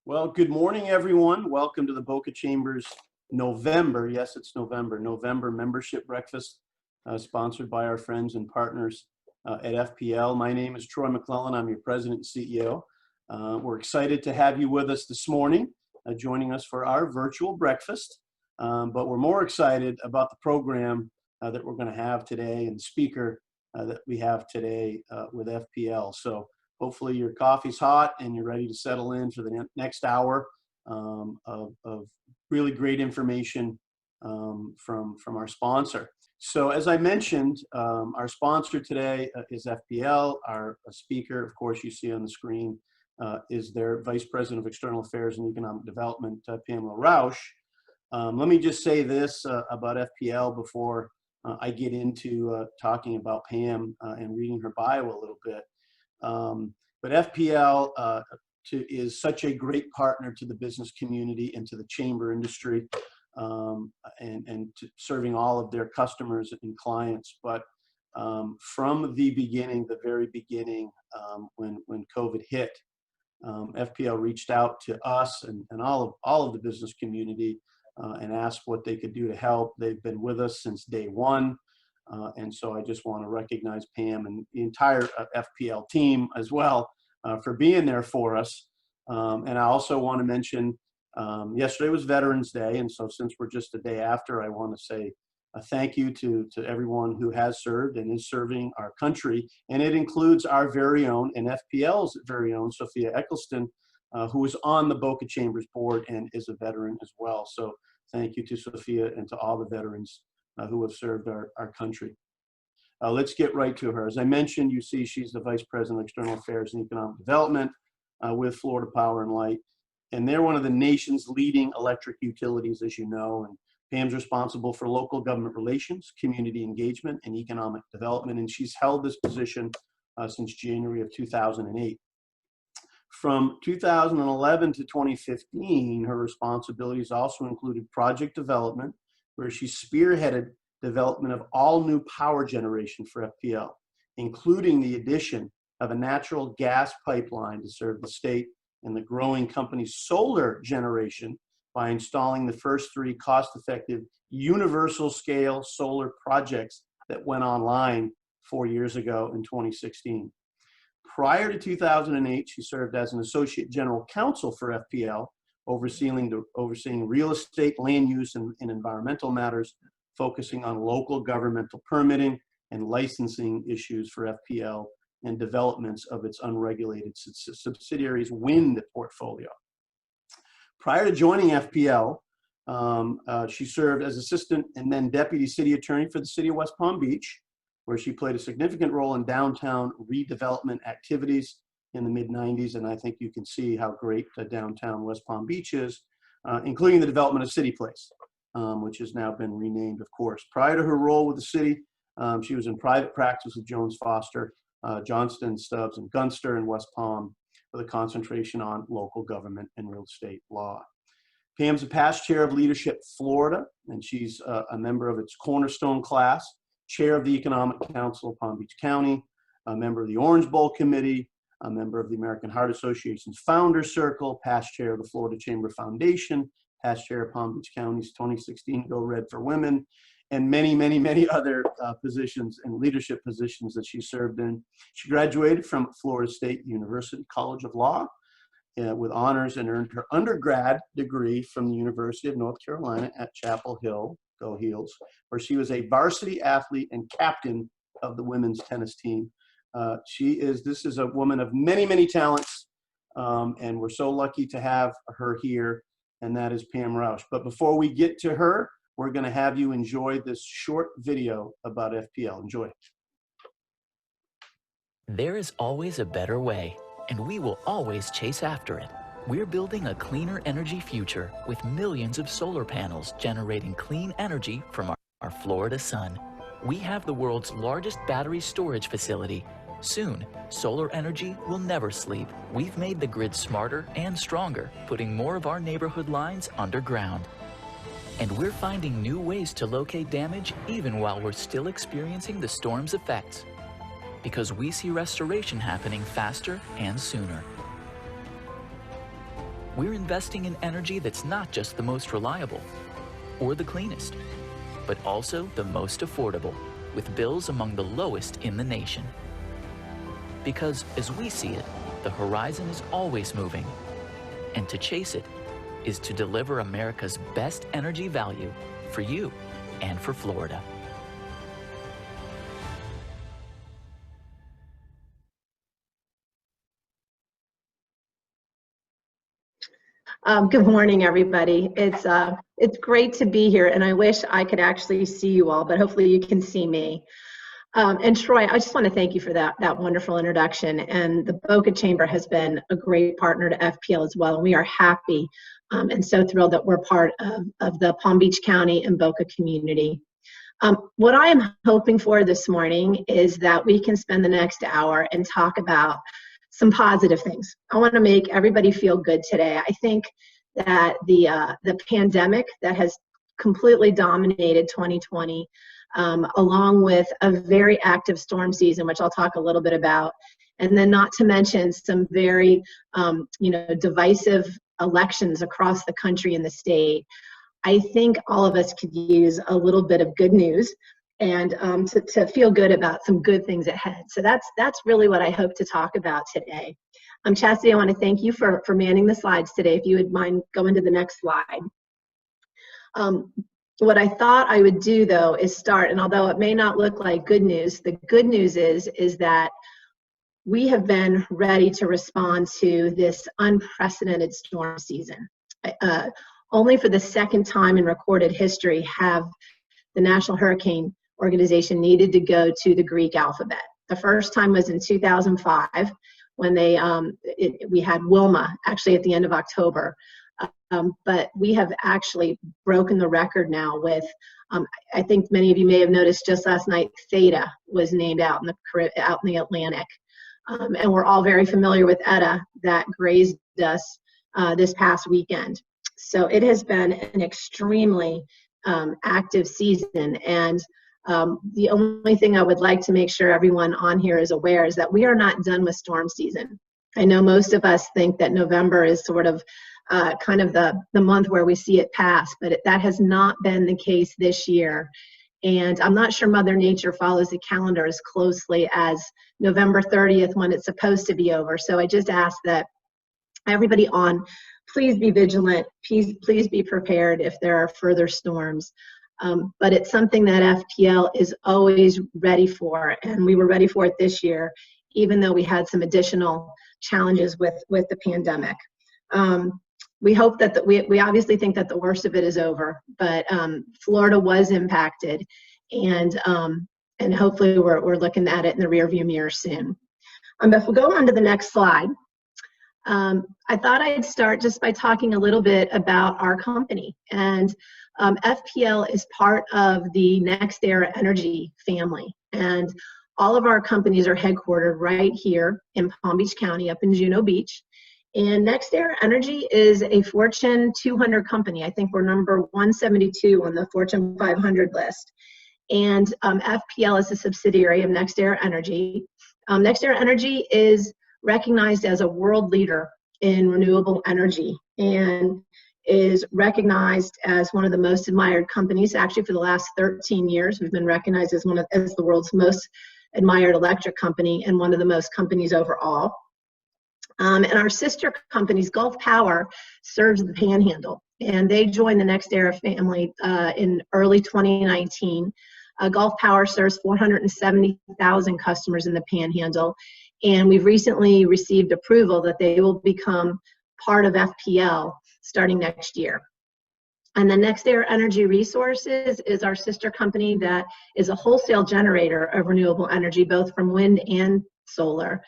Well, good morning, everyone. Welcome to the Boca Chamber's November, yes, it's November membership breakfast, sponsored by our friends and partners at FPL. My name is Troy McClellan. I'm your president and CEO. We're excited to have you with us this morning, joining us for our virtual breakfast. But we're more excited about the program that we're going to have today and the speaker that we have today with FPL. So hopefully your coffee's hot and you're ready to settle in for the next hour of really great information from our sponsor. So as I mentioned, our sponsor today is FPL. Our speaker, of course, you see on the screen, is their Vice President of External Affairs and Economic Development, Pamela Rauch. Let me just say this about FPL before I get into talking about Pam and reading her bio a little bit. But FPL is such a great partner to the business community and to the chamber industry, and to serving all of their customers and clients. But from the beginning, the very beginning, when COVID hit, FPL reached out to us and all of the business community and asked what they could do to help. They've been with us since day one. And so I just want to recognize Pam and the entire FPL team as well for being there for us. And I also want to mention, yesterday was Veterans Day. And so since we're just a day after, I want to say a thank you to everyone who has served and is serving our country. And it includes our very own and FPL's very own Sophia Eccleston, who is on the Boca Chambers board and is a veteran as well. So thank you to Sophia and to all the veterans who have served our country. Let's get right to her. As I mentioned, you see she's the Vice President of External Affairs and Economic Development with Florida Power and Light. And they're one of the nation's leading electric utilities, as you know. And Pam's responsible for local government relations, community engagement, and economic development. And she's held this position since January of 2008. From 2011 to 2015, her responsibilities also included project development, where she spearheaded development of all new power generation for FPL, including the addition of a natural gas pipeline to serve the state and the growing company's solar generation by installing the first 3 cost-effective universal scale solar projects that went online 4 years ago in 2016. Prior to 2008, she served as an associate general counsel for FPL, overseeing real estate, land use, and environmental matters, focusing on local governmental permitting and licensing issues for FPL and developments of its unregulated subsidiaries wind portfolio. Prior to joining FPL, she served as assistant and then deputy city attorney for the city of West Palm Beach, where she played a significant role in downtown redevelopment activities in the mid-90s, and I think you can see how great downtown West Palm Beach is, including the development of City Place, which has now been renamed, of course. Prior to her role with the city, she was in private practice with Jones Foster, Johnston, Stubbs, and Gunster in West Palm, with a concentration on local government and real estate law. Pam's a past chair of Leadership Florida, and she's a member of its Cornerstone class, chair of the Economic Council of Palm Beach County, a member of the Orange Bowl Committee, a member of the American Heart Association's Founders Circle, past chair of the Florida Chamber Foundation, past chair of Palm Beach County's 2016 Go Red for Women, and many, many, many other positions and leadership positions that she served in. She graduated from Florida State University College of Law with honors and earned her undergrad degree from the University of North Carolina at Chapel Hill, Go Heels, where she was a varsity athlete and captain of the women's tennis team. This is a woman of many, many talents, and we're so lucky to have her here, and that is Pam Rauch. But before we get to her, we're going to have you enjoy this short video about FPL. Enjoy. There is always a better way, and we will always chase after it. We're building a cleaner energy future with millions of solar panels generating clean energy from our Florida sun. We have the world's largest battery storage facility. Soon, solar energy will never sleep. We've made the grid smarter and stronger, putting more of our neighborhood lines underground. And we're finding new ways to locate damage even while we're still experiencing the storm's effects. Because we see restoration happening faster and sooner. We're investing in energy that's not just the most reliable or the cleanest, but also the most affordable, with bills among the lowest in the nation. Because as we see it, the horizon is always moving, and to chase it is to deliver America's best energy value for you and for Florida. Good morning, everybody. It's great to be here, and I wish I could actually see you all, but hopefully you can see me. And Troy, I just want to thank you for that wonderful introduction. And the Boca Chamber has been a great partner to FPL as well, and we are happy and so thrilled that we're part of the Palm Beach County and Boca community. What I am hoping for this morning is that we can spend the next hour and talk about some positive things. I want to make everybody feel good today. I think that the pandemic that has completely dominated 2020, along with a very active storm season, which I'll talk a little bit about, and then not to mention some very divisive elections across the country and the state. I think all of us could use a little bit of good news and to feel good about some good things ahead. So that's really what I hope to talk about today. Chastity, I want to thank you for manning the slides today. If you would mind going to the next slide. What I thought I would do, though, is start, and although it may not look like good news, the good news is that we have been ready to respond to this unprecedented storm season. Only for the second time in recorded history have the National Hurricane Organization needed to go to the Greek alphabet. The first time was in 2005 when we had Wilma, actually at the end of October. But we have actually broken the record now with, I think many of you may have noticed just last night, Theta was named out in the Atlantic. And we're all very familiar with Eta that grazed us this past weekend. So it has been an extremely active season, and the only thing I would like to make sure everyone on here is aware is that we are not done with storm season. I know most of us think that November is sort of kind of the month where we see it pass, but that has not been the case this year. And I'm not sure Mother Nature follows the calendar as closely as November 30th when it's supposed to be over. So I just ask that everybody on, please be vigilant, please be prepared if there are further storms. But it's something that FPL is always ready for, and we were ready for it this year, even though we had some additional challenges with the pandemic. We hope that we obviously think that the worst of it is over, but Florida was impacted, and hopefully we're looking at it in the rearview mirror soon. If we go on to the next slide, I thought I'd start just by talking a little bit about our company. And FPL is part of the NextEra Energy family, and all of our companies are headquartered right here in Palm Beach County, up in Juno Beach. And NextEra Energy is a Fortune 200 company. I think we're number 172 on the Fortune 500 list. And FPL is a subsidiary of NextEra Energy. NextEra Energy is recognized as a world leader in renewable energy and is recognized as one of the most admired companies. Actually, for the last 13 years, we've been recognized as as the world's most admired electric company and one of the most companies overall. And our sister companies, Gulf Power, serves the Panhandle, and they joined the NextEra family in early 2019. Gulf Power serves 470,000 customers in the Panhandle, and we've recently received approval that they will become part of FPL starting next year. And the NextEra Energy Resources is our sister company that is a wholesale generator of renewable energy, both from wind and solar,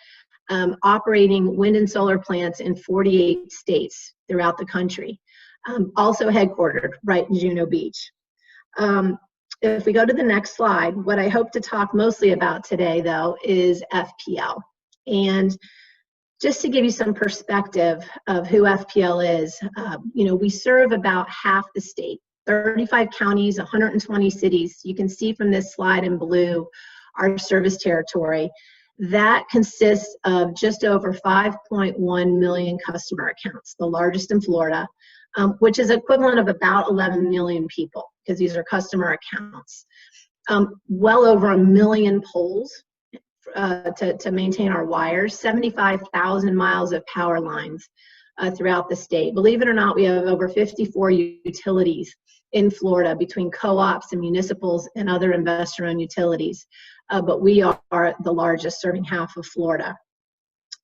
operating wind and solar plants in 48 states throughout the country, also headquartered right in Juno Beach. If we go to the next slide, what I hope to talk mostly about today, though, is FPL. And just to give you some perspective of who FPL is, we serve about half the state, 35 counties, 120 cities. You can see from this slide in blue our service territory. That consists of just over 5.1 million customer accounts, the largest in Florida, which is equivalent of about 11 million people, because these are customer accounts. Well over 1 million poles to maintain our wires, 75,000 miles of power lines throughout the state. Believe it or not, we have over 54 utilities in Florida between co-ops and municipals and other investor-owned utilities. But we are the largest, serving half of Florida.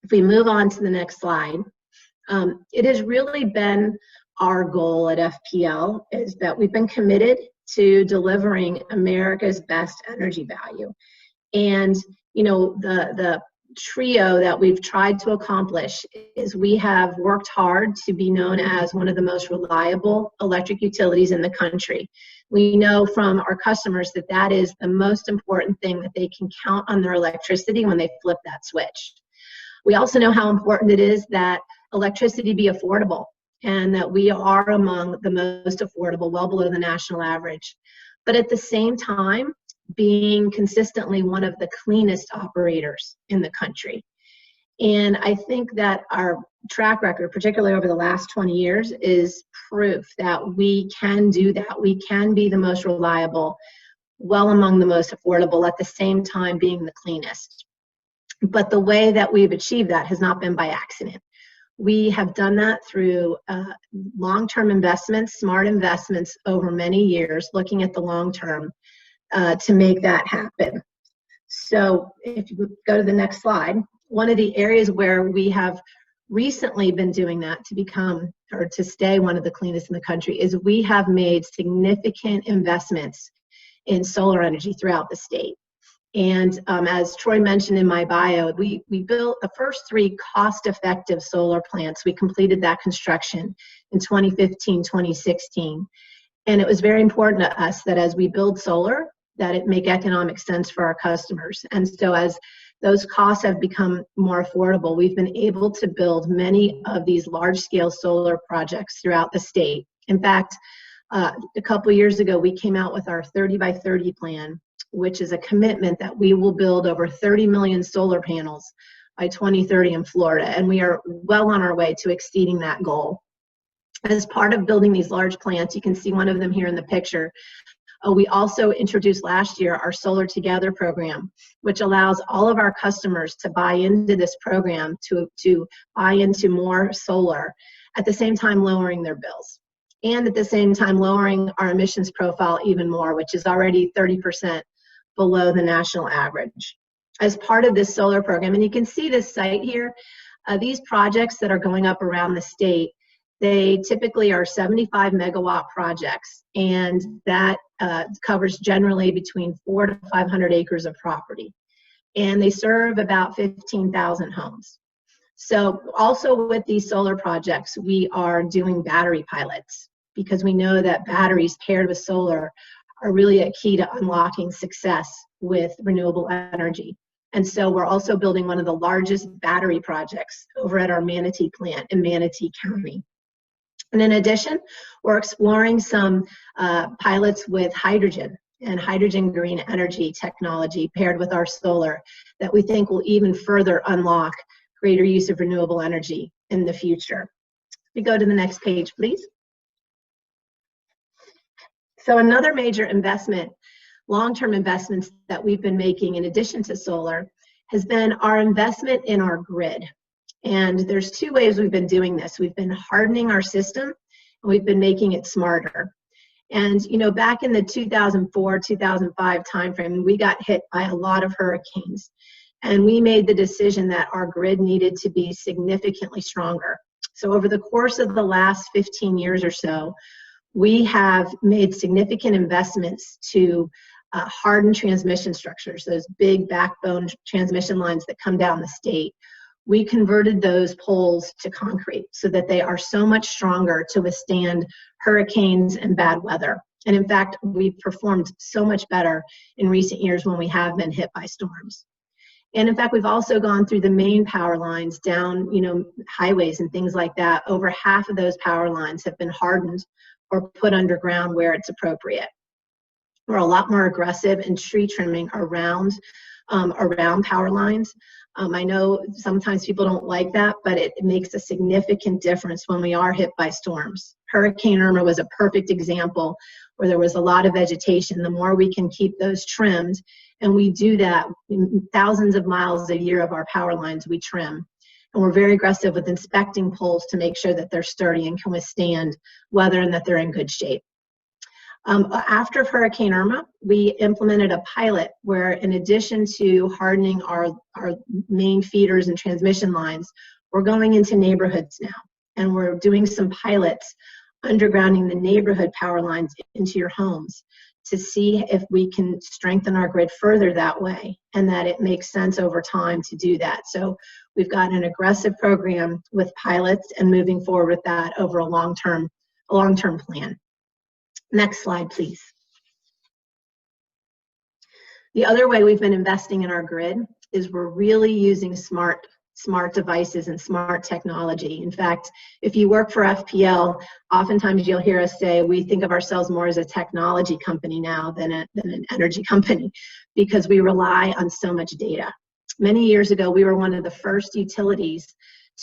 If we move on to the next slide, it has really been our goal at FPL is that we've been committed to delivering America's best energy value. And, you know, the trio that we've tried to accomplish is we have worked hard to be known as one of the most reliable electric utilities in the country. We know from our customers that that is the most important thing, that they can count on their electricity when they flip that switch. We also know how important it is that electricity be affordable, and that we are among the most affordable, well below the national average. But at the same time, being consistently one of the cleanest operators in the country. And I think that our track record, particularly over the last 20 years, is proof that we can do that. We can be the most reliable, well among the most affordable, at the same time being the cleanest. But the way that we've achieved that has not been by accident. We have done that through long-term investments, smart investments over many years, looking at the long term to make that happen. So if you go to the next slide, one of the areas where we have recently been doing that to become, or to stay one of the cleanest in the country, is we have made significant investments in solar energy throughout the state. And as Troy mentioned in my bio, we built the first 3 cost-effective solar plants. We completed that construction in 2015, 2016. And it was very important to us that as we build solar, that it make economic sense for our customers. And so as those costs have become more affordable, we've been able to build many of these large-scale solar projects throughout the state. In fact, a couple years ago, we came out with our 30 by 30 plan, which is a commitment that we will build over 30 million solar panels by 2030 in Florida. And we are well on our way to exceeding that goal. As part of building these large plants, you can see one of them here in the picture. We also introduced last year our Solar Together program, which allows all of our customers to buy into this program, to buy into more solar, at the same time lowering their bills. And at the same time lowering our emissions profile even more, which is already 30% below the national average. As part of this solar program, and you can see this site here, these projects that are going up around the state, they typically are 75 megawatt projects, and that covers generally between 400 to 500 acres of property. And they serve about 15,000 homes. So also with these solar projects, we are doing battery pilots, because we know that batteries paired with solar are really a key to unlocking success with renewable energy. And so we're also building one of the largest battery projects over at our Manatee plant in Manatee County. And in addition, we're exploring some pilots with hydrogen and hydrogen green energy technology paired with our solar that we think will even further unlock greater use of renewable energy in the future. We go to the next page, please. So another major investment, long-term investments that we've been making in addition to solar, has been our investment in our grid. And there's 2 ways we've been doing this. We've been hardening our system, and we've been making it smarter. And you know, back in the 2004, 2005 timeframe, we got hit by a lot of hurricanes. And we made the decision that our grid needed to be significantly stronger. So over the course of the last 15 years or so, we have made significant investments to harden transmission structures, those big backbone transmission lines that come down the state. We converted those poles to concrete so that they are so much stronger to withstand hurricanes and bad weather. And in fact, we've performed so much better in recent years when we have been hit by storms. And in fact, we've also gone through the main power lines down, you know, highways and things like that. Over half of those power lines have been hardened or put underground where it's appropriate. We're a lot more aggressive in tree trimming around around power lines. I know sometimes people don't like that, but it makes a significant difference when we are hit by storms. Hurricane Irma was a perfect example where there was a lot of vegetation. The more we can keep those trimmed, and we do that, thousands of miles a year of our power lines we trim. And we're very aggressive with inspecting poles to make sure that they're sturdy and can withstand weather and that they're in good shape. After Hurricane Irma, we implemented a pilot where, in addition to hardening our main feeders and transmission lines, we're going into neighborhoods now, and we're doing some pilots undergrounding the neighborhood power lines into your homes to see if we can strengthen our grid further that way, and that it makes sense over time to do that. So we've got an aggressive program with pilots and moving forward with that over a long-term plan. Next slide, please. The other way we've been investing in our grid is we're really using smart devices and smart technology. In fact, if you work for FPL, oftentimes you'll hear us say we think of ourselves more as a technology company now than an energy company, because we rely on so much data. Many years ago, we were one of the first utilities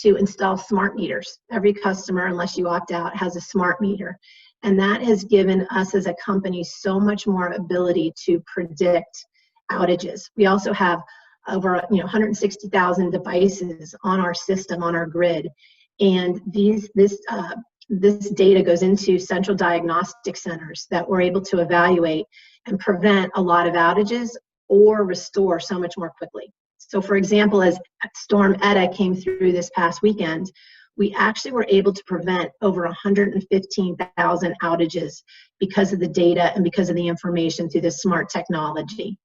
to install smart meters. Every customer, unless you opt out, has a smart meter. And that has given us as a company so much more ability to predict outages. We also have over 160,000 devices on our system, on our grid. And this data goes into central diagnostic centers that we're able to evaluate and prevent a lot of outages or restore so much more quickly. So for example, as Storm Eta came through this past weekend, we actually were able to prevent over 115,000 outages because of the data and because of the information through this smart technology.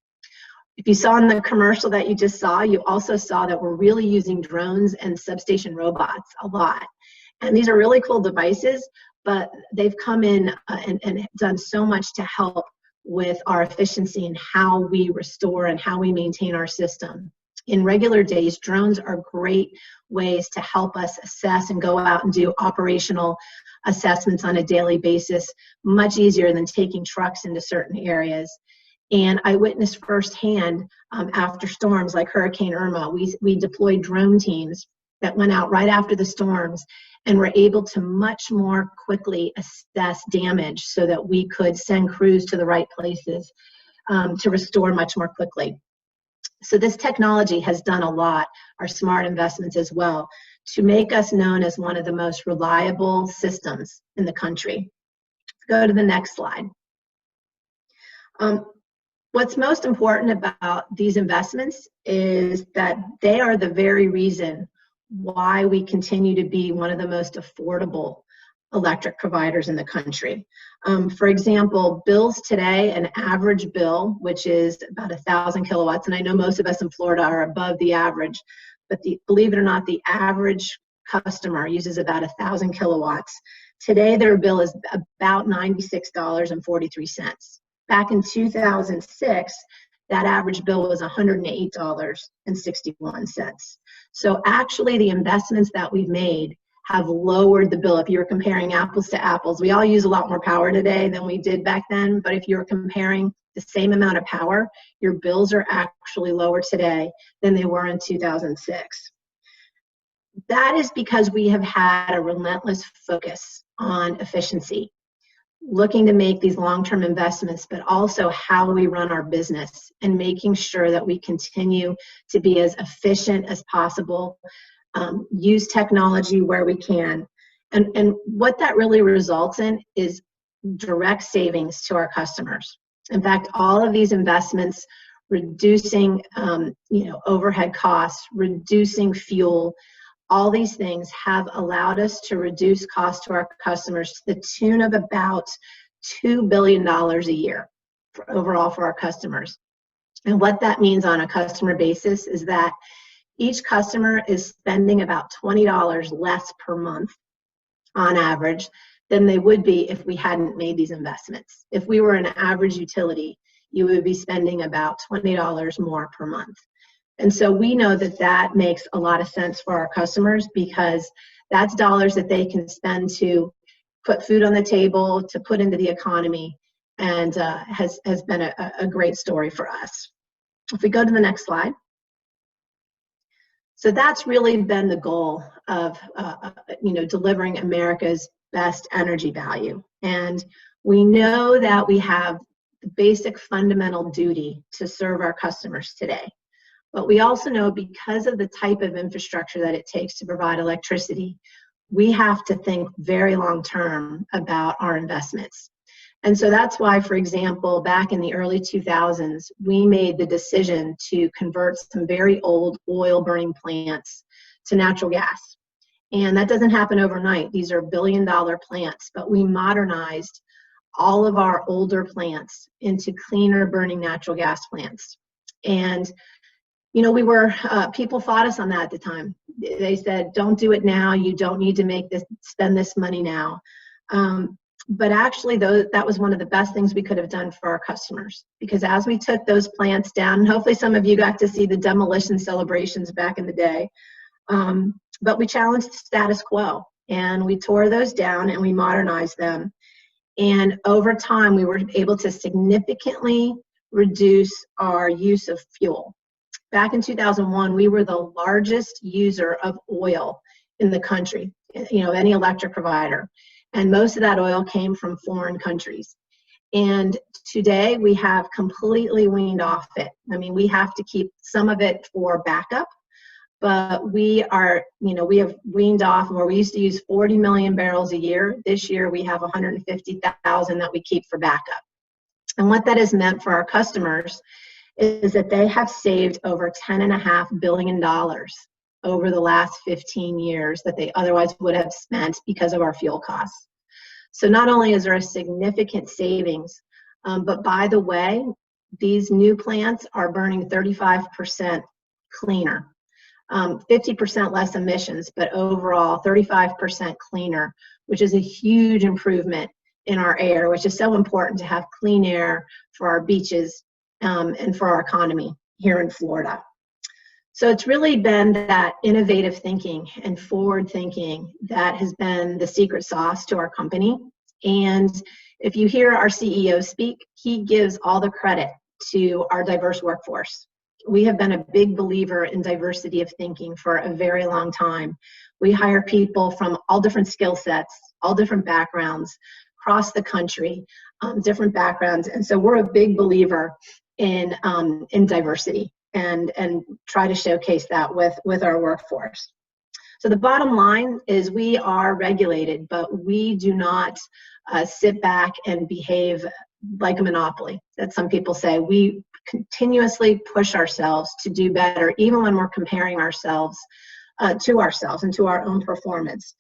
If you saw in the commercial that you just saw, you also saw that we're really using drones and substation robots a lot. And these are really cool devices, but they've come in and done so much to help with our efficiency and how we restore and how we maintain our system. In regular days, drones are great ways to help us assess and go out and do operational assessments on a daily basis, much easier than taking trucks into certain areas. And I witnessed firsthand after storms like Hurricane Irma, we deployed drone teams that went out right after the storms and were able to much more quickly assess damage so that we could send crews to the right places to restore much more quickly. So this technology has done a lot, our smart investments as well, to make us known as one of the most reliable systems in the country. Go to the next slide. What's most important about these investments is that they are the very reason why we continue to be one of the most affordable electric providers in the country. For example, bills today, an average bill, which is about 1,000 kilowatts, and I know most of us in Florida are above the average, but believe it or not, the average customer uses about 1,000 kilowatts. Today, their bill is about $96.43. Back in 2006, that average bill was $108.61. So actually, the investments that we've made have lowered the bill. If you're comparing apples to apples, we all use a lot more power today than we did back then, but if you're comparing the same amount of power, your bills are actually lower today than they were in 2006. That is because we have had a relentless focus on efficiency, looking to make these long-term investments, but also how we run our business and making sure that we continue to be as efficient as possible, use technology where we can. And what that really results in is direct savings to our customers. In fact, all of these investments, reducing overhead costs, reducing fuel, all these things have allowed us to reduce costs to our customers to the tune of about $2 billion a year overall for our customers. And what that means on a customer basis is that each customer is spending about $20 less per month on average than they would be if we hadn't made these investments. If we were an average utility, you would be spending about $20 more per month. And so we know that that makes a lot of sense for our customers, because that's dollars that they can spend to put food on the table, to put into the economy, and has been a great story for us. If we go to the next slide. So that's really been the goal of delivering America's best energy value. And we know that we have the basic fundamental duty to serve our customers today. But we also know, because of the type of infrastructure that it takes to provide electricity, we have to think very long term about our investments. And so that's why, for example, back in the early 2000s, we made the decision to convert some very old oil burning plants to natural gas. And that doesn't happen overnight. These are billion-dollar plants, but we modernized all of our older plants into cleaner burning natural gas plants. And people fought us on that at the time. They said, don't do it now. You don't need to spend this money now. But actually, that was one of the best things we could have done for our customers, because as we took those plants down, and hopefully some of you got to see the demolition celebrations back in the day, but we challenged the status quo, and we tore those down and we modernized them. And over time, we were able to significantly reduce our use of fuel. Back in 2001, we were the largest user of oil in the country, any electric provider. And most of that oil came from foreign countries. And today we have completely weaned off it. I mean, we have to keep some of it for backup, but we have weaned off where we used to use 40 million barrels a year. This year we have 150,000 that we keep for backup. And what that has meant for our customers is that they have saved over $10.5 billion over the last 15 years that they otherwise would have spent because of our fuel costs. So not only is there a significant savings, but by the way, these new plants are burning 35% cleaner, 50% less emissions, but overall 35% cleaner, which is a huge improvement in our air, which is so important to have clean air for our beaches and for our economy here in Florida. So it's really been that innovative thinking and forward thinking that has been the secret sauce to our company. And if you hear our CEO speak, he gives all the credit to our diverse workforce. We have been a big believer in diversity of thinking for a very long time. We hire people from all different skill sets, all different backgrounds, across the country, different backgrounds. And so we're a big believer in diversity. And try to showcase that with our workforce. So the bottom line is we are regulated, but we do not sit back and behave like a monopoly, that some people say. We continuously push ourselves to do better, even when we're comparing ourselves to ourselves and to our own performance.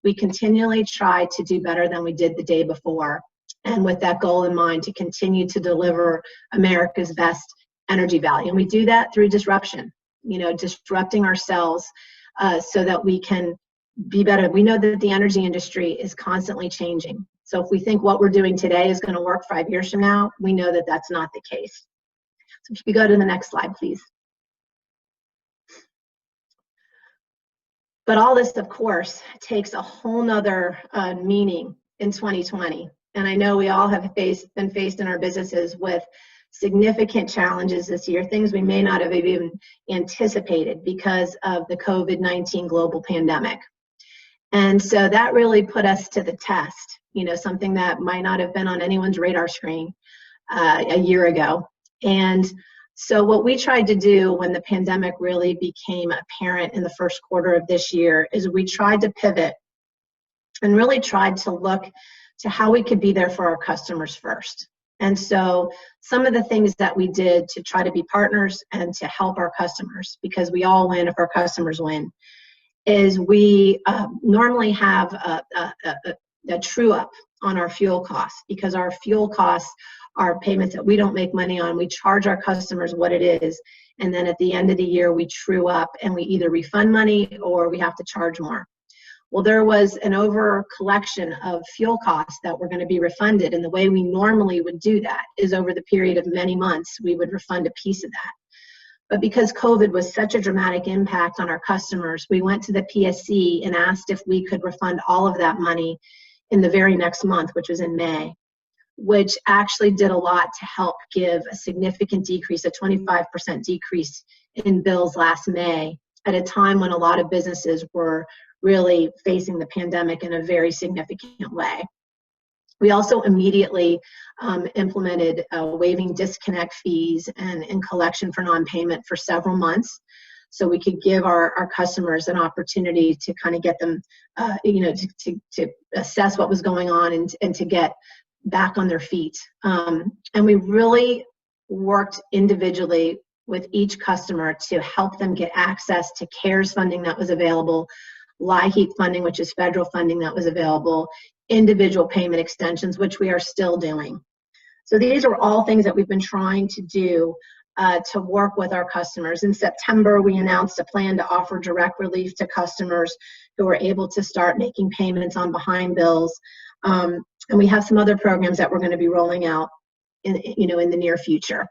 We continually try to do better than we did the day before, and with that goal in mind, to continue to deliver America's best energy value. And we do that through disruption, disrupting ourselves so that we can be better. We know that the energy industry is constantly changing. So if we think what we're doing today is going to work 5 years from now, we know that that's not the case. So if you go to the next slide, please. But all this, of course, takes a whole nother meaning in 2020. And I know we all have been faced in our businesses with significant challenges this year, things we may not have even anticipated because of the COVID-19 global pandemic. And so that really put us to the test, something that might not have been on anyone's radar screen a year ago. And so what we tried to do when the pandemic really became apparent in the first quarter of this year is we tried to pivot and really tried to look to how we could be there for our customers first. And so some of the things that we did to try to be partners and to help our customers, because we all win if our customers win, is we normally have a true up on our fuel costs, because our fuel costs are payments that we don't make money on. We charge our customers what it is, and then at the end of the year we true up and we either refund money or we have to charge more. Well, there was an over collection of fuel costs that were going to be refunded, and the way we normally would do that is over the period of many months we would refund a piece of that. But because COVID was such a dramatic impact on our customers, we went to the PSC and asked if we could refund all of that money in the very next month, which was in May. which actually did a lot to help give a significant decrease, a 25% decrease in bills last May, at a time when a lot of businesses were really facing the pandemic in a very significant way. We also immediately implemented waiving disconnect fees and collection for non-payment for several months, so we could give our customers an opportunity to kind of get them, to assess what was going on and to get back on their feet. And we really worked individually with each customer to help them get access to CARES funding that was available, LIHEAP funding, which is federal funding that was available, individual payment extensions, which we are still doing. So these are all things that we've been trying to do to work with our customers. In September, we announced a plan to offer direct relief to customers who were able to start making payments on behind bills. And we have some other programs that we're going to be rolling out in the near future.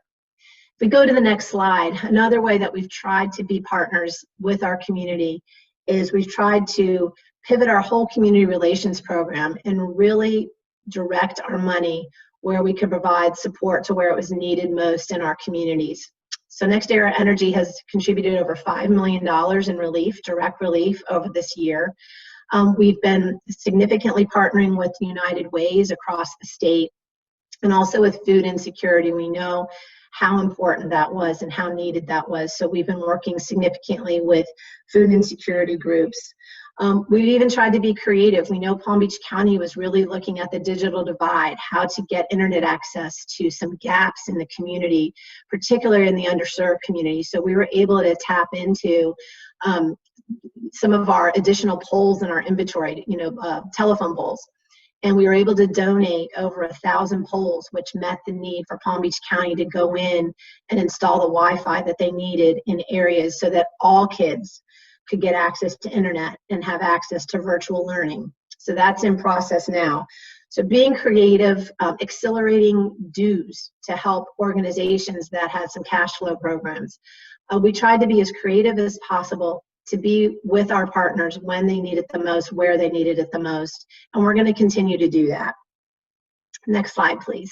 If we go to the next slide, another way that we've tried to be partners with our community is we've tried to pivot our whole community relations program and really direct our money where we could provide support to where it was needed most in our communities. So Next Era Energy has contributed over $5 million in relief, direct relief, over this year. We've been significantly partnering with United Ways across the state, and also with food insecurity. We know how important that was and how needed that was. So we've been working significantly with food insecurity groups. We've even tried to be creative. We know Palm Beach County was really looking at the digital divide, how to get internet access to some gaps in the community, particularly in the underserved community. So we were able to tap into some of our additional poles in our inventory, telephone poles. And we were able to donate over 1,000 poles, which met the need for Palm Beach County to go in and install the Wi-Fi that they needed in areas so that all kids could get access to internet and have access to virtual learning. So that's in process now. So being creative, accelerating dues to help organizations that had some cash flow programs. We tried to be as creative as possible to be with our partners when they need it the most, where they needed it the most. And we're going to continue to do that. Next slide, please.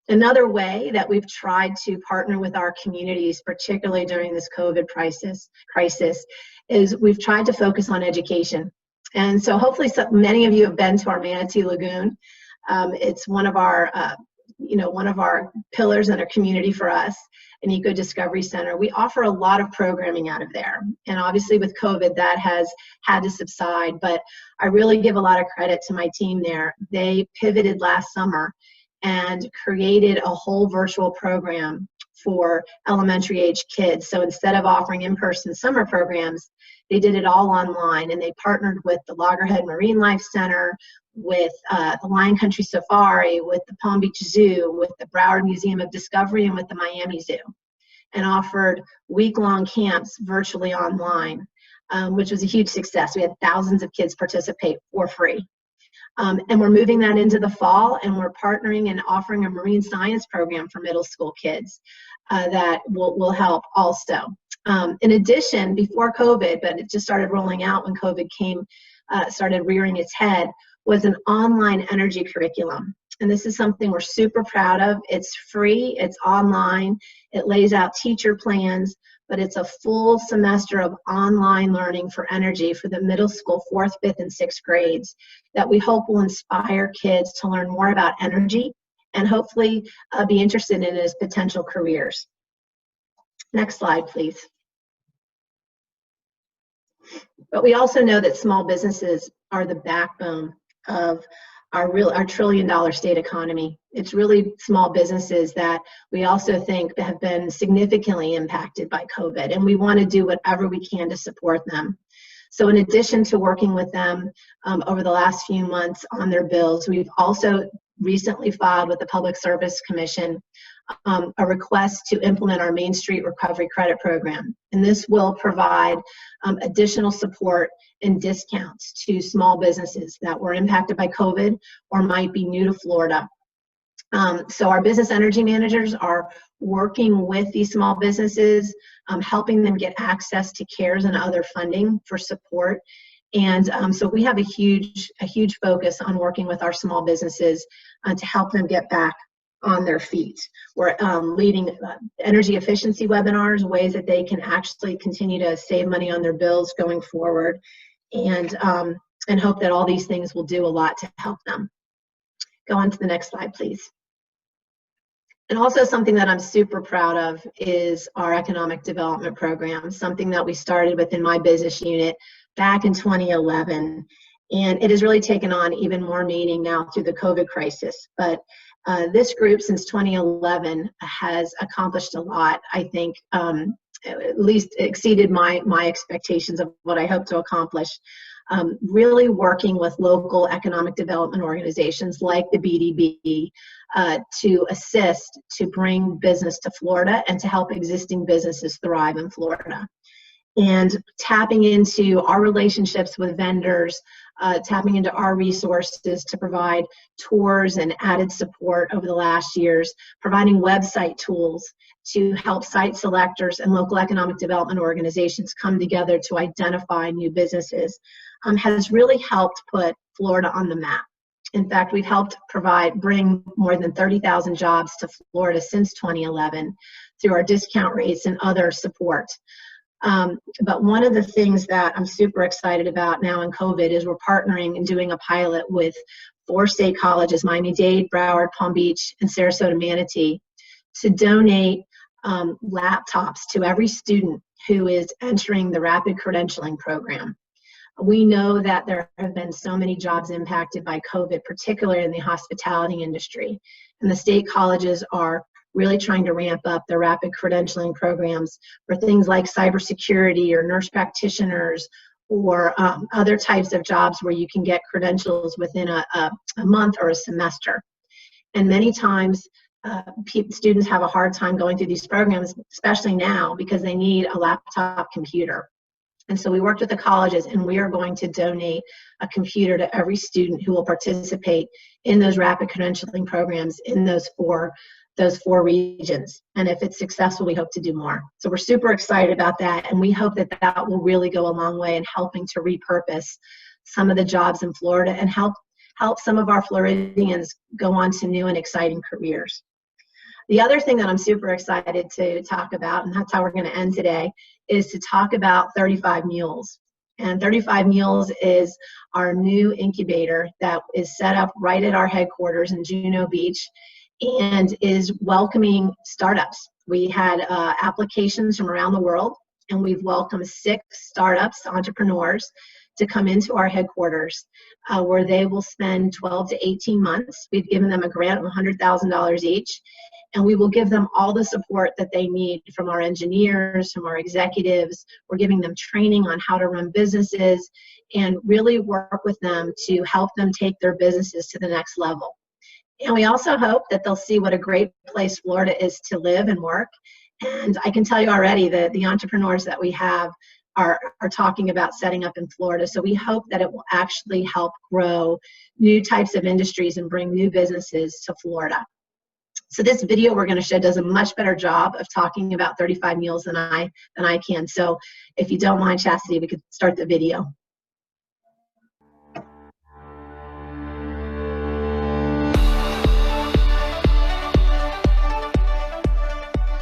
Another way that we've tried to partner with our communities, particularly during this COVID crisis, is we've tried to focus on education. And so hopefully many of you have been to our Manatee Lagoon. It's one of our pillars in our community for us, an Eco Discovery Center. We offer a lot of programming out of there. And obviously with COVID, that has had to subside, but I really give a lot of credit to my team there. They pivoted last summer and created a whole virtual program for elementary age kids. So instead of offering in-person summer programs, they did it all online, and they partnered with the Loggerhead Marine Life Center, with the Lion Country Safari, with the Palm Beach Zoo, with the Broward Museum of Discovery, and with the Miami Zoo, and offered week-long camps virtually online, which was a huge success. We had thousands of kids participate for free. And we're moving that into the fall, and we're partnering and offering a marine science program for middle school kids that will help also. In addition, before COVID, but it just started rolling out when COVID started rearing its head, was an online energy curriculum. And this is something we're super proud of. It's free, it's online, it lays out teacher plans, but it's a full semester of online learning for energy for the middle school 4th, 5th, and 6th grades that we hope will inspire kids to learn more about energy and hopefully be interested in it as potential careers. Next slide, please. But we also know that small businesses are the backbone of our $1 trillion state economy. It's really small businesses that we also think have been significantly impacted by COVID, and we want to do whatever we can to support them. So in addition to working with them over the last few months on their bills, we've also recently filed with the Public Service Commission a request to implement our Main Street Recovery Credit Program. And this will provide additional support and discounts to small businesses that were impacted by COVID or might be new to Florida. So our business energy managers are working with these small businesses, helping them get access to CARES and other funding for support. And so we have a huge focus on working with our small businesses to help them get back on their feet. We're leading energy efficiency webinars, ways that they can actually continue to save money on their bills going forward, and hope that all these things will do a lot to help them. Go on to the next slide, please. And also something that I'm super proud of is our economic development program, something that we started within my business unit back in 2011. And it has really taken on even more meaning now through the COVID crisis. But this group since 2011 has accomplished a lot. I think at least exceeded my expectations of what I hope to accomplish. Really working with local economic development organizations like the BDB to assist to bring business to Florida and to help existing businesses thrive in Florida. And tapping into our relationships with vendors, tapping into our resources to provide tours and added support over the last years, providing website tools to help site selectors and local economic development organizations come together to identify new businesses, has really helped put Florida on the map. In fact, we've helped bring more than 30,000 jobs to Florida since 2011 through our discount rates and other support. But one of the things that I'm super excited about now in COVID is we're partnering and doing a pilot with 4 state colleges, Miami-Dade, Broward, Palm Beach, and Sarasota Manatee, to donate laptops to every student who is entering the rapid credentialing program. We know that there have been so many jobs impacted by COVID, particularly in the hospitality industry, and the state colleges are really trying to ramp up their rapid credentialing programs for things like cybersecurity or nurse practitioners or other types of jobs where you can get credentials within a month or a semester. And many times students have a hard time going through these programs, especially now, because they need a laptop computer. And so we worked with the colleges, and we are going to donate a computer to every student who will participate in those rapid credentialing programs in those four regions. And if it's successful, we hope to do more. So we're super excited about that, and we hope that that will really go a long way in helping to repurpose some of the jobs in Florida and help some of our Floridians go on to new and exciting careers. The other thing that I'm super excited to talk about, and that's how we're going to end today, is to talk about 35 Mules. And 35 Mules is our new incubator that is set up right at our headquarters in Juno Beach and is welcoming startups. We had applications from around the world, and we've welcomed 6 startups, entrepreneurs, to come into our headquarters where they will spend 12 to 18 months. We've given them a grant of $100,000 each, and we will give them all the support that they need from our engineers, from our executives. We're giving them training on how to run businesses and really work with them to help them take their businesses to the next level. And we also hope that they'll see what a great place Florida is to live and work. And I can tell you already that the entrepreneurs that we have are talking about setting up in Florida. So we hope that it will actually help grow new types of industries and bring new businesses to Florida. So this video we're going to show does a much better job of talking about 35 Mules than I can. So if you don't mind, Chastity, we could start the video.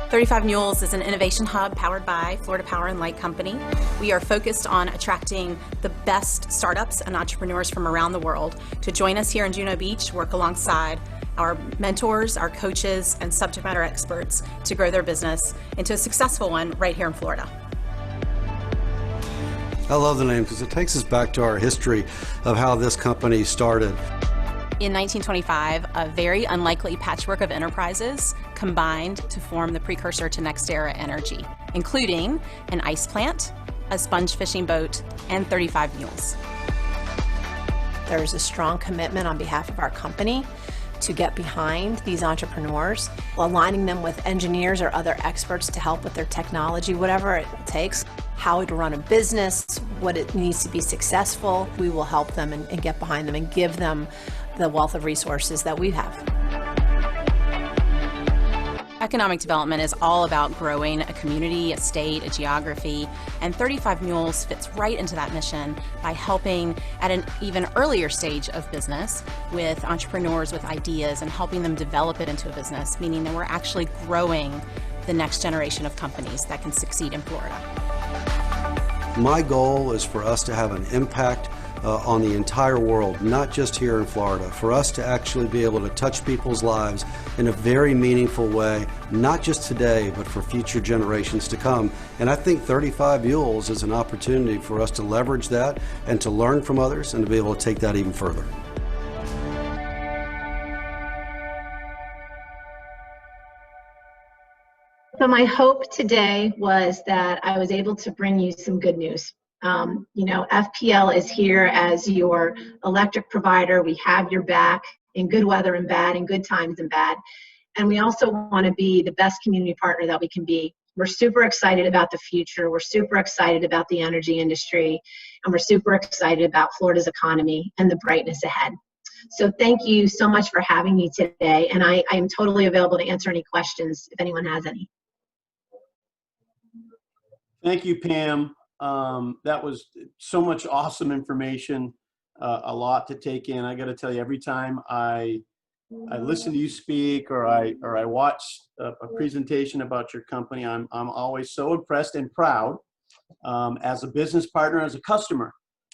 "35 Mules is an innovation hub powered by Florida Power and Light Company. We are focused on attracting the best startups and entrepreneurs from around the world to join us here in Juno Beach, to work alongside our mentors, our coaches, and subject matter experts to grow their business into a successful one right here in Florida." I love the name because it takes us back to our history of how this company started. In 1925, a very unlikely patchwork of enterprises combined to form the precursor to NextEra Energy, including an ice plant, a sponge fishing boat, and 35 Mules. There's a strong commitment on behalf of our company to get behind these entrepreneurs, aligning them with engineers or other experts to help with their technology, whatever it takes, how to run a business, what it needs to be successful. We will help them and get behind them and give them the wealth of resources that we have. economic development is all about growing a community, a state, a geography, and 35 Mules fits right into that mission by helping at an even earlier stage of business with entrepreneurs with ideas and helping them develop it into a business, meaning that we're actually growing the next generation of companies that can succeed in Florida. My goal is for us to have an impact on the entire world, not just here in Florida, for us to actually be able to touch people's lives in a very meaningful way, not just today, but for future generations to come. And I think 35 Mules is an opportunity for us to leverage that and to learn from others and to be able to take that even further. So my hope today was that I was able to bring you some good news. You know, FPL is here as your electric provider. We have your back in good weather and bad, in good times and bad. And we also want to be the best community partner that we can be. We're super excited about the future. We're super excited about the energy industry. And we're super excited about Florida's economy and the brightness ahead. So thank you so much for having me today. And I am totally available to answer any questions if anyone has any. Thank you, Pam. That was so much awesome information, a lot to take in. I got to tell you, every time I listen to you speak or I watch a presentation about your company, I'm always so impressed and proud as a business partner, as a customer,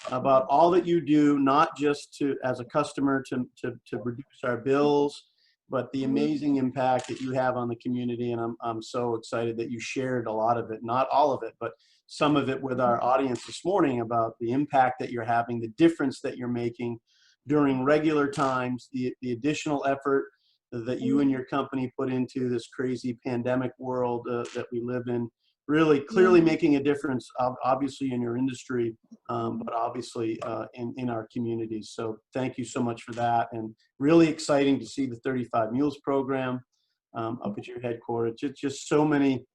about all that you do, not just as a customer to reduce our bills, but the amazing impact that you have on the community. And I'm so excited that you shared a lot of it, not all of it, but some of it with our audience this morning about the impact that you're having, the difference that you're making during regular times, the additional effort that you and your company put into this crazy pandemic world that we live in, really clearly making a difference, obviously in your industry, but obviously in our communities. So thank you so much for that. And really exciting to see the 35 Mules program up at your headquarters. Just so many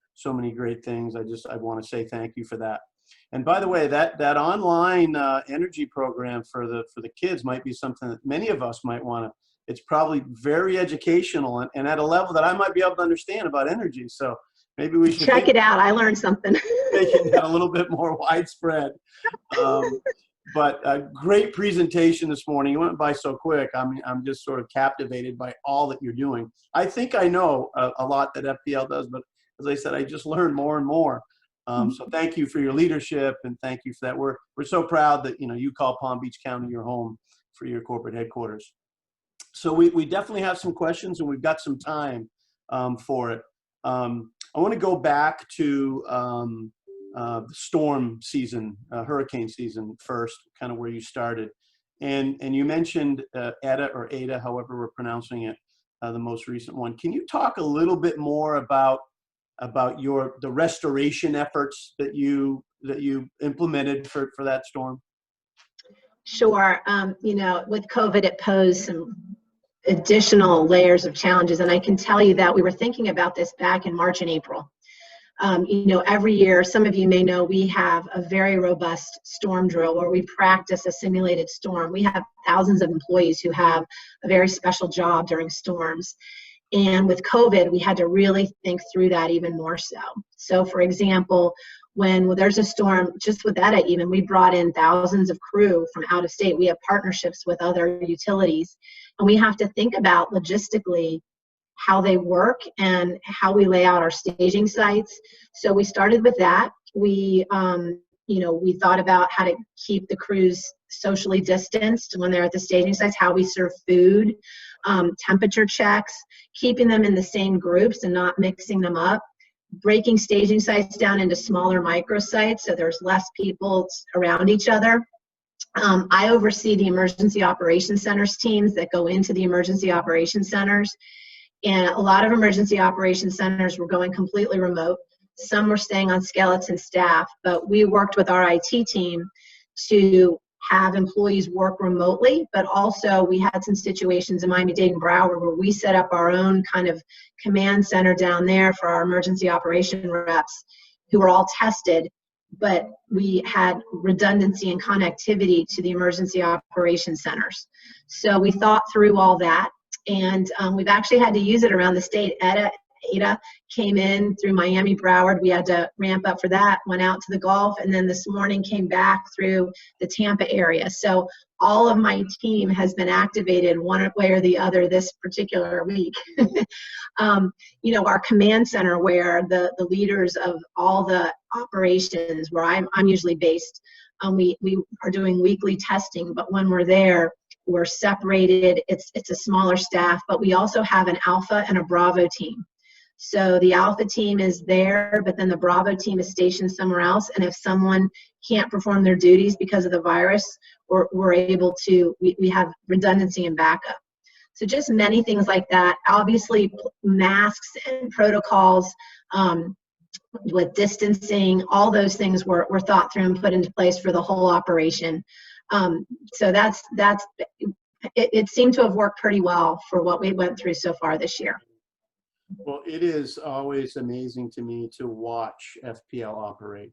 great things. I want to say thank you for that. And by the way, that online energy program for the kids might be something that many of us might want to. It's probably very educational and at a level that I might be able to understand about energy. So maybe we should check it out. I learned something. Making that a little bit more widespread. But a great presentation this morning. You went by so quick. I'm just sort of captivated by all that you're doing. I think I know a lot that FPL does, but as I said, I just learned more and more. So thank you for your leadership and thank you for that. We're so proud that you call Palm Beach County your home for your corporate headquarters. So we definitely have some questions and we've got some time for it. I want to go back to the storm season, hurricane season first, kind of where you started. And you mentioned Eta or Ada, however we're pronouncing it, the most recent one. Can you talk a little bit more about the restoration efforts that you implemented for that storm? Sure. With COVID, it posed some additional layers of challenges. And I can tell you that we were thinking about this back in March and April. Every year, some of you may know, we have a very robust storm drill where we practice a simulated storm. We have thousands of employees who have a very special job during storms. And with COVID, we had to really think through that even more so. So for example, when there's a storm, just with that, even we brought in thousands of crew from out of state. We have partnerships with other utilities, and we have to think about logistically how they work and how we lay out our staging sites. So we started with that. We thought about how to keep the crews socially distanced when they're at the staging sites, how we serve food, temperature checks, keeping them in the same groups and not mixing them up, breaking staging sites down into smaller microsites so there's less people around each other. I oversee the emergency operations centers teams that go into the emergency operations centers. And a lot of emergency operations centers were going completely remote. Some were staying on skeleton staff, but we worked with our IT team to have employees work remotely, but also we had some situations in Miami-Dade and Broward where we set up our own kind of command center down there for our emergency operation reps who were all tested, but we had redundancy and connectivity to the emergency operations centers. So we thought through all that, and we've actually had to use it around the state. Eta Ada came in through Miami Broward. We had to ramp up for that, went out to the Gulf, and then this morning came back through the Tampa area. So all of my team has been activated one way or the other this particular week. Our command center, where the leaders of all the operations, where I'm usually based, we are doing weekly testing, but when we're there, we're separated. It's a smaller staff, but we also have an Alpha and a Bravo team. So the Alpha team is there, but then the Bravo team is stationed somewhere else. And if someone can't perform their duties because of the virus, we're able to, we have redundancy and backup. So just many things like that. Obviously, masks and protocols with distancing, all those things were thought through and put into place for the whole operation. So it seemed to have worked pretty well for what we went through so far this year. Well, it is always amazing to me to watch FPL operate,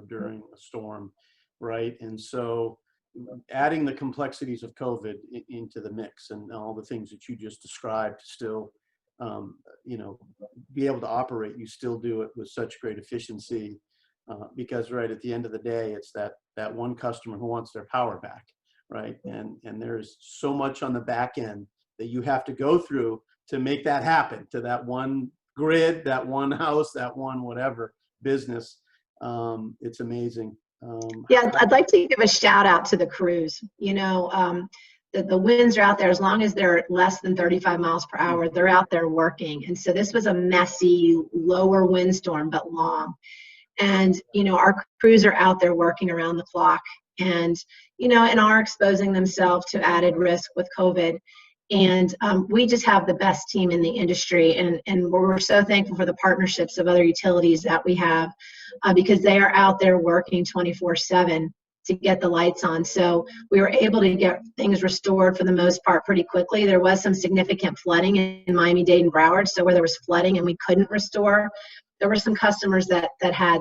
during a storm, right? And so adding the complexities of COVID into the mix and all the things that you just described, still, be able to operate, you still do it with such great efficiency, because right at the end of the day, it's that one customer who wants their power back, right? And there's so much on the back end that you have to go through to make that happen, to that one grid, that one house, that one whatever business. It's amazing. Yeah, I'd like to give a shout out to the crews. The winds are out there. As long as they're less than 35 miles per hour, they're out there working. And so this was a messy, lower windstorm, but long. And, our crews are out there working around the clock and are exposing themselves to added risk with COVID. And we just have the best team in the industry, and we're so thankful for the partnerships of other utilities that we have, because they are out there working 24/7 to get the lights on. So we were able to get things restored for the most part pretty quickly. There was some significant flooding in Miami-Dade and Broward, so where there was flooding and we couldn't restore, there were some customers that had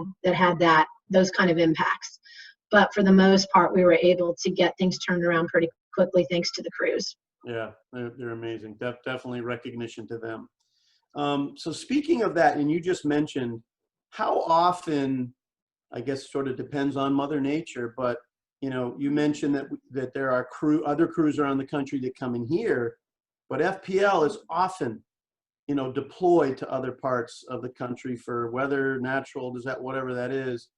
those kind of impacts. But for the most part, we were able to get things turned around pretty quickly thanks to the crews. Yeah, they're amazing. Definitely recognition to them. So speaking of that, and you just mentioned how often, I guess sort of depends on Mother Nature, but you mentioned that there are other crews around the country that come in here, but FPL is often, deployed to other parts of the country for weather, natural, whatever that is.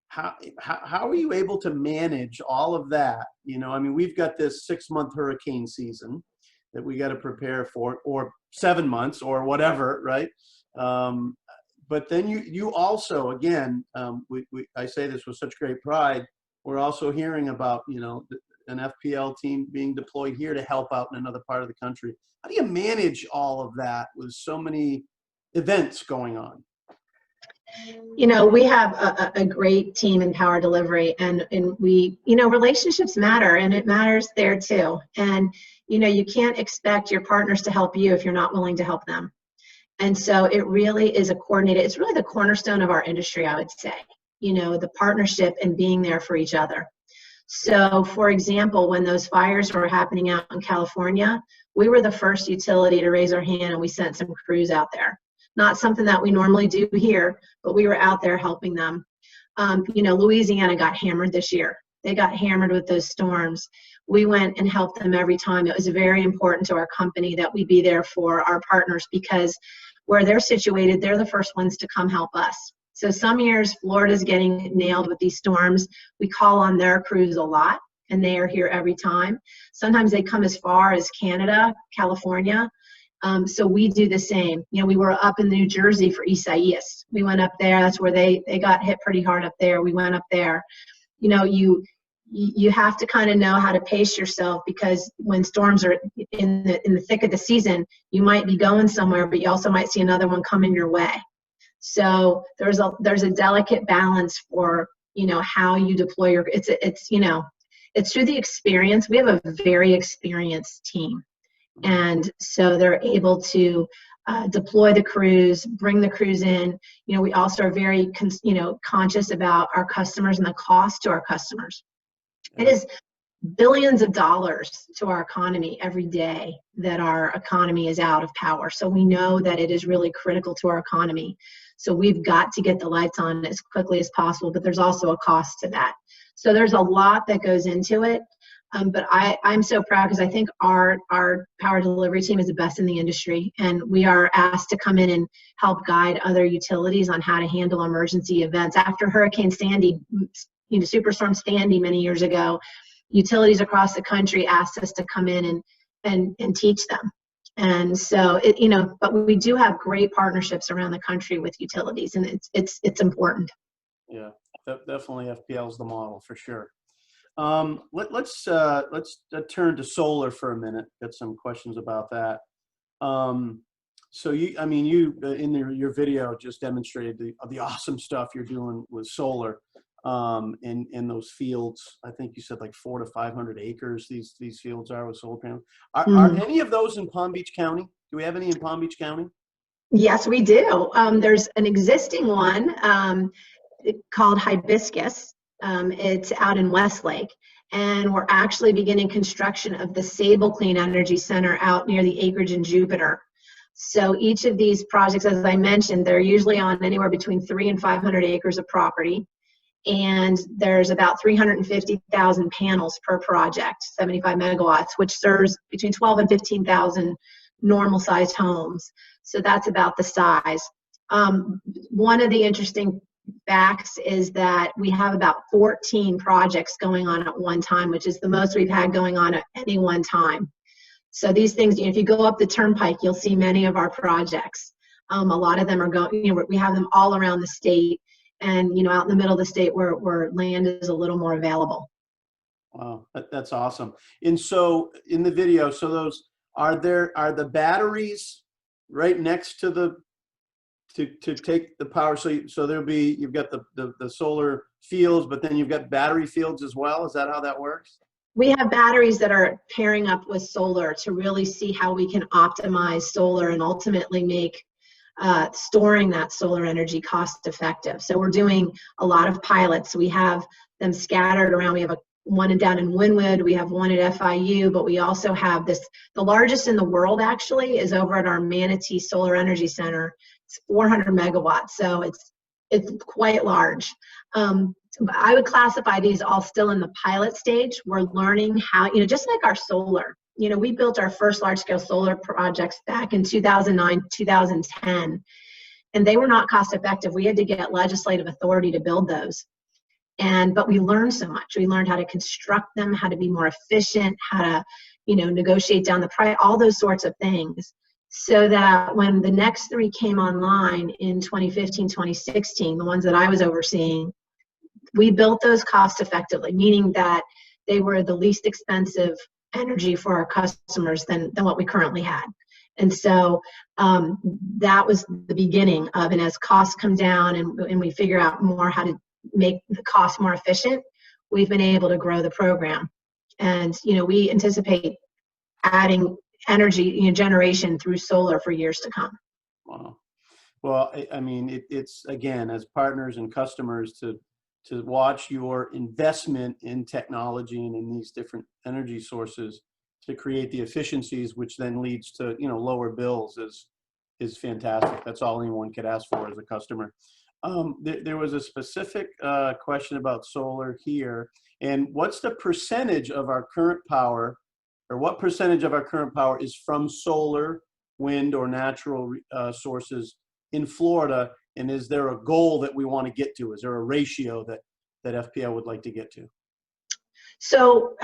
How are you able to manage all of that? We've got this 6-month hurricane season that we got to prepare for, or 7 months or whatever, right? But then you also, again, I say this with such great pride, we're also hearing about, an FPL team being deployed here to help out in another part of the country. How do you manage all of that with so many events going on? We have a great team in power delivery, and we, relationships matter, and it matters there too. And, you can't expect your partners to help you if you're not willing to help them. And so it really is it's really the cornerstone of our industry, I would say, the partnership and being there for each other. So for example, when those fires were happening out in California, we were the first utility to raise our hand, and we sent some crews out there. Not something that we normally do here, but we were out there helping them. Louisiana got hammered this year. They got hammered with those storms. We went and helped them every time. It was very important to our company that we be there for our partners, because where they're situated, they're the first ones to come help us. So some years, Florida's getting nailed with these storms. We call on their crews a lot, and they are here every time. Sometimes they come as far as Canada, California. So we do the same. We were up in New Jersey for Isaias. We went up there. That's where they got hit pretty hard up there. We went up there. You have to kind of know how to pace yourself, because when storms are in the thick of the season, you might be going somewhere, but you also might see another one coming your way. So there's a delicate balance for how you deploy your. It's through the experience. We have a very experienced team. And so they're able to deploy the crews, bring the crews in. We also are very, conscious about our customers and the cost to our customers. It is billions of dollars to our economy every day that our economy is out of power. So we know that it is really critical to our economy. So we've got to get the lights on as quickly as possible, but there's also a cost to that. So there's a lot that goes into it. But I'm so proud because I think our power delivery team is the best in the industry, and we are asked to come in and help guide other utilities on how to handle emergency events. After Hurricane Sandy, Superstorm Sandy many years ago, utilities across the country asked us to come in and teach them. And so but we do have great partnerships around the country with utilities, and it's important. Yeah, definitely FPL is the model for sure. Let's turn to solar for a minute. Got some questions about that. So you in your video just demonstrated the awesome stuff you're doing with solar in those fields. I think you said like 400 to 500 acres. These fields are with solar panels. Are any of those in Palm Beach County? Do we have any in Palm Beach County? Yes, we do. There's an existing one called Hibiscus. It's out in Westlake, and we're actually beginning construction of the Sable Clean Energy Center out near the acreage in Jupiter. So each of these projects, as I mentioned, they're usually on anywhere between 300 and 500 acres of property, and there's about 350,000 panels per project, 75 megawatts, which serves between 12 and 15,000 normal-sized homes. So that's about the size. One of the interesting facts is that we have about 14 projects going on at one time, which is the most we've had going on at any one time. So these things, if you go up the turnpike, you'll see many of our projects. A lot of them are going, we have them all around the state, and out in the middle of the state where land is a little more available. Wow, that's awesome. And so in the video, so those are the batteries right next to the to take the power, so there'll be, you've got the solar fields, but then you've got battery fields as well. Is that how that works? We have batteries that are pairing up with solar to really see how we can optimize solar and ultimately make storing that solar energy cost effective. So we're doing a lot of pilots. We have them scattered around. We have one down in Wynwood, we have one at FIU, but we also have the largest in the world actually is over at our Manatee Solar Energy Center. It's 400 megawatts, so it's quite large. I would classify these all still in the pilot stage. We're learning how, just like our solar, we built our first large-scale solar projects back in 2009, 2010, and they were not cost effective. We had to get legislative authority to build those. But we learned so much. We learned how to construct them, how to be more efficient, how to, negotiate down the price, all those sorts of things. So that when the next three came online in 2015, 2016, the ones that I was overseeing, we built those cost effectively, meaning that they were the least expensive energy for our customers than what we currently had. And so that was the beginning of, and as costs come down and we figure out more how to make the cost more efficient, we've been able to grow the program. And we anticipate adding energy generation through solar for years to come. Wow. Well, it's again, as partners and customers, to watch your investment in technology and in these different energy sources to create the efficiencies, which then leads to lower bills, is fantastic. That's all anyone could ask for as a customer. There was a specific question about solar here, and what's the percentage of our current power, or what percentage of our current power is from solar, wind, or natural sources in Florida, and is there a goal that we want to get to? Is there a ratio that FPL would like to get to? So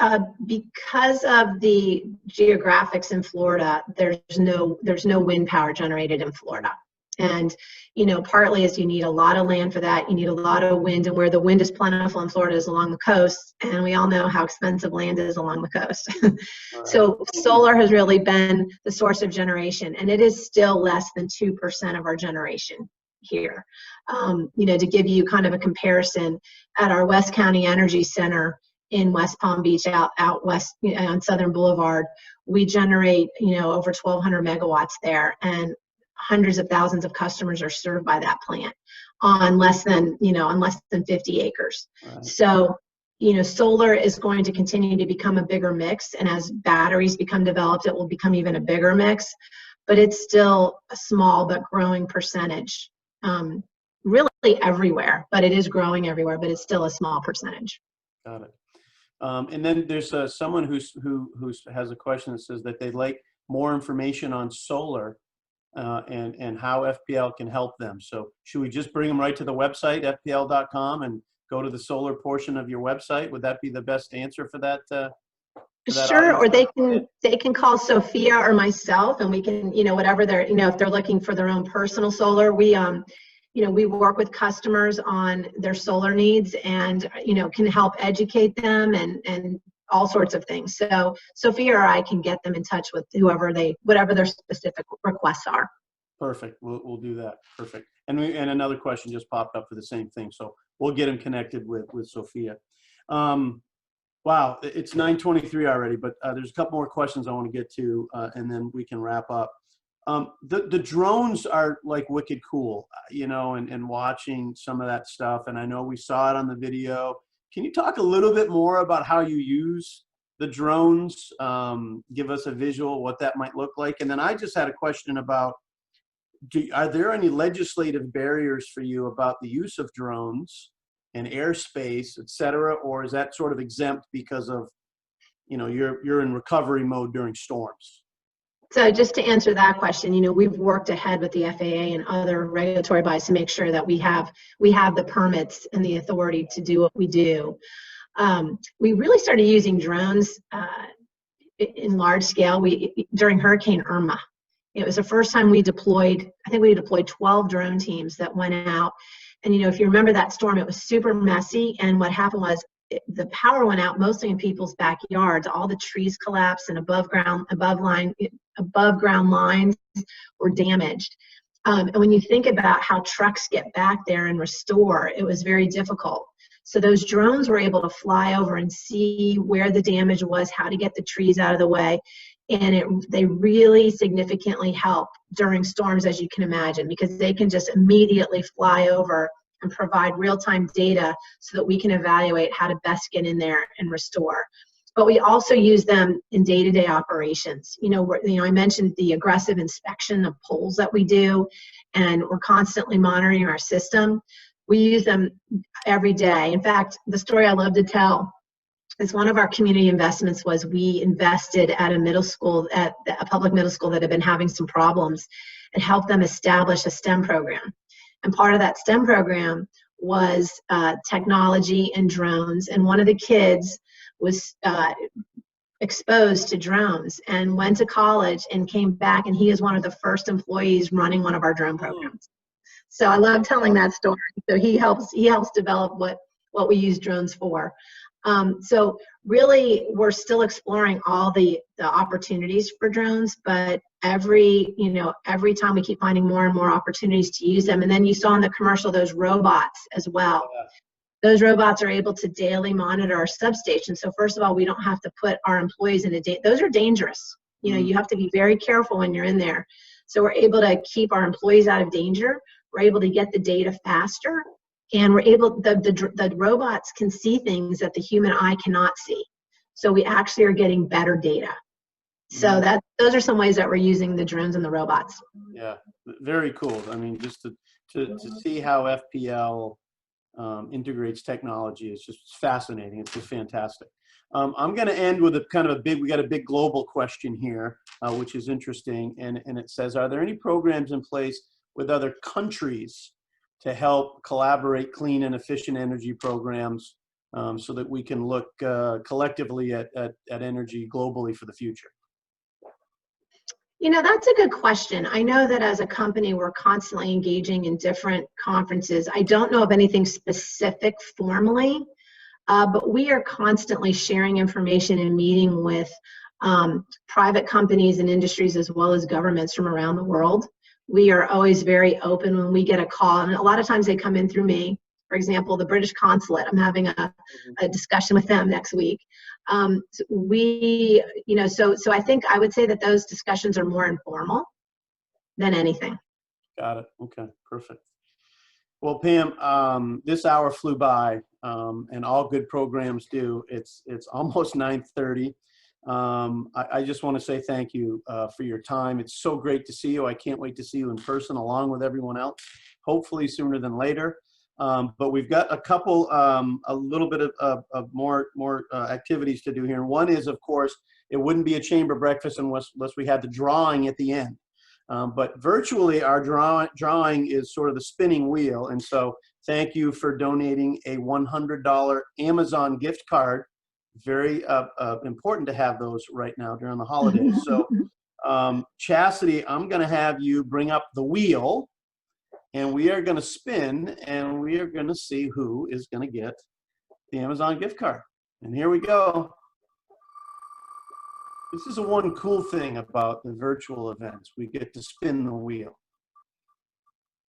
because of the geographics in Florida, there's no wind power generated in Florida. And, partly is you need a lot of land for that. You need a lot of wind, and where the wind is plentiful in Florida is along the coast. And we all know how expensive land is along the coast. So solar has really been the source of generation, and it is still less than 2% of our generation here. To give you kind of a comparison, at our West County Energy Center in West Palm Beach, out west on Southern Boulevard, we generate, over 1,200 megawatts there, and hundreds of thousands of customers are served by that plant on less than 50 acres. Right. So, solar is going to continue to become a bigger mix, and as batteries become developed, it will become even a bigger mix, but it's still a small but growing percentage. Really everywhere, but it is growing everywhere, but it's still a small percentage. Got it. And then there's someone who has a question that says that they'd like more information on solar and how FPL can help them. So should we just bring them right to the website, fpl.com, and go to the solar portion of your website? Would that be the best answer for that? Sure, or they can call Sophia or myself, and we can, whatever they're, if they're looking for their own personal solar, we work with customers on their solar needs, and can help educate them and all sorts of things. So Sophia or I can get them in touch with whatever their specific requests are. Perfect. We'll do that. Perfect. And another question just popped up for the same thing, so we'll get them connected with Sophia. Wow, it's 9:23 already, but there's a couple more questions I want to get to, and then we can wrap up. The drones are like wicked cool, and watching some of that stuff. And I know we saw it on the video. Can you talk a little bit more about how you use the drones? Give us a visual what that might look like. And then I just had a question about, are there any legislative barriers for you about the use of drones and airspace, et cetera, or is that sort of exempt because of, you're in recovery mode during storms? So just to answer that question, we've worked ahead with the FAA and other regulatory bodies to make sure that we have the permits and the authority to do what we do. We really started using drones in large scale during Hurricane Irma. It was the first time we deployed, I think we deployed 12 drone teams that went out. And if you remember that storm, it was super messy. And what happened was the power went out mostly in people's backyards. All the trees collapsed and above ground lines were damaged. And when you think about how trucks get back there and restore, it was very difficult. So those drones were able to fly over and see where the damage was, how to get the trees out of the way. And they really significantly help during storms, as you can imagine, because they can just immediately fly over and provide real-time data so that we can evaluate how to best get in there and restore. But we also use them in day-to-day operations. I mentioned the aggressive inspection of poles that we do, and we're constantly monitoring our system. We use them every day. In fact, the story I love to tell is one of our community investments was we invested at a middle school, at a public middle school that had been having some problems, and helped them establish a STEM program. And part of that STEM program was technology and drones. And one of the kids was exposed to drones and went to college and came back, and he is one of the first employees running one of our drone programs. So I love telling that story. So he helps develop what we use drones for. So really, we're still exploring all the opportunities for drones, but every time we keep finding more and more opportunities to use them. And then you saw in the commercial those robots as well. Those robots are able to daily monitor our substation. So first of all, we don't have to put our employees in those are dangerous. You have to be very careful when you're in there. So we're able to keep our employees out of danger. We're able to get the data faster. And we're able, the robots can see things that the human eye cannot see. So we actually are getting better data. So those are some ways that we're using the drones and the robots. Yeah, very cool. I mean, just to see how FPL integrates technology is just fascinating. It's just fantastic. I'm going to end with we got a big global question here, which is interesting. And it says, are there any programs in place with other countries to help collaborate clean and efficient energy programs so that we can look collectively at energy globally for the future? That's a good question. I know that as a company, we're constantly engaging in different conferences. I don't know of anything specific formally, but we are constantly sharing information and meeting with private companies and industries as well as governments from around the world. We are always very open when we get a call, and a lot of times they come in through me. For example, the British consulate, I'm having a discussion with them next week. So I think I would say that those discussions are more informal than anything. Got it. Okay, perfect. Well, Pam, this hour flew by, and all good programs do. It's almost 9:30. I just want to say thank you for your time. It's so great to see you. I can't wait to see you in person along with everyone else, hopefully sooner than later. But we've got a couple, a little bit of more activities to do here. And one is, of course, it wouldn't be a chamber breakfast unless we had the drawing at the end. But virtually, our drawing is sort of the spinning wheel. And so thank you for donating a $100 Amazon gift card. Very important to have those right now during the holidays. So Chastity, I'm going to have you bring up the wheel, and we are going to spin, and we are going to see who is going to get the Amazon gift card. And here we go. This is the one cool thing about the virtual events. We get to spin the wheel.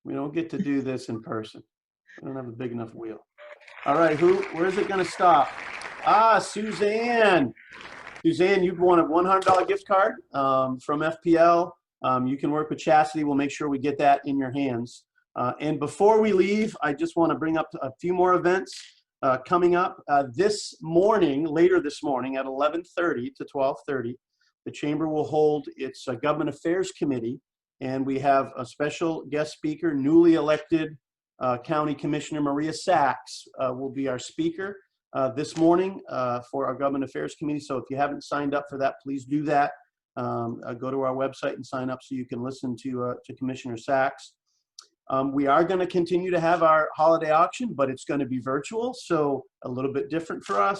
We don't get to do this in person. We don't have a big enough wheel. All right, where's it going to stop? Ah, Suzanne. Suzanne, you've won a $100 gift card from FPL. You can work with Chastity. We'll make sure we get that in your hands. And before we leave, I just want to bring up a few more events coming up. This morning, later this morning at 11:30 to 12:30, the Chamber will hold its Government Affairs Committee, and we have a special guest speaker, newly elected County Commissioner Maria Sachs will be our speaker this morning for our Government Affairs Committee. So if you haven't signed up for that, please do that. Go to our website and sign up so you can listen to Commissioner Sachs. We are going to continue to have our holiday auction, but it's going to be virtual, so a little bit different for us.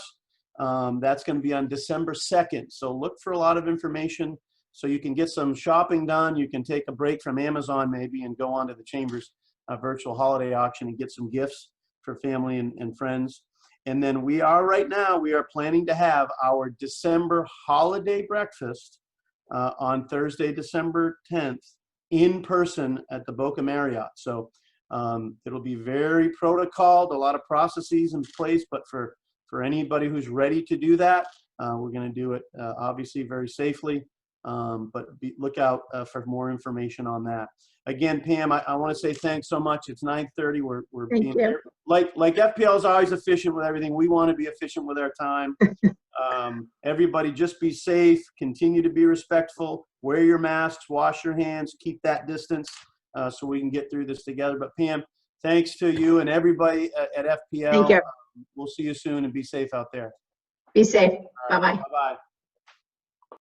That's going to be on December 2nd. So look for a lot of information so you can get some shopping done. You can take a break from Amazon maybe and go on to the Chamber's virtual holiday auction and get some gifts for family and friends. And then we are planning to have our December holiday breakfast on Thursday, December 10th. In person at the Boca Marriott. So it'll be very protocoled, a lot of processes in place, but for anybody who's ready to do that, we're going to do it obviously very safely, but look out for more information on that. Again, Pam, I want to say thanks so much. It's 9:30. We're being like FPL is always efficient with everything. We want to be efficient with our time. Everybody just be safe, continue to be respectful, wear your masks, wash your hands, keep that distance so we can get through this together. But Pam, thanks to you and everybody at FPL. Thank you. We'll see you soon and be safe out there. Be safe. Right, Bye-bye. Bye-bye.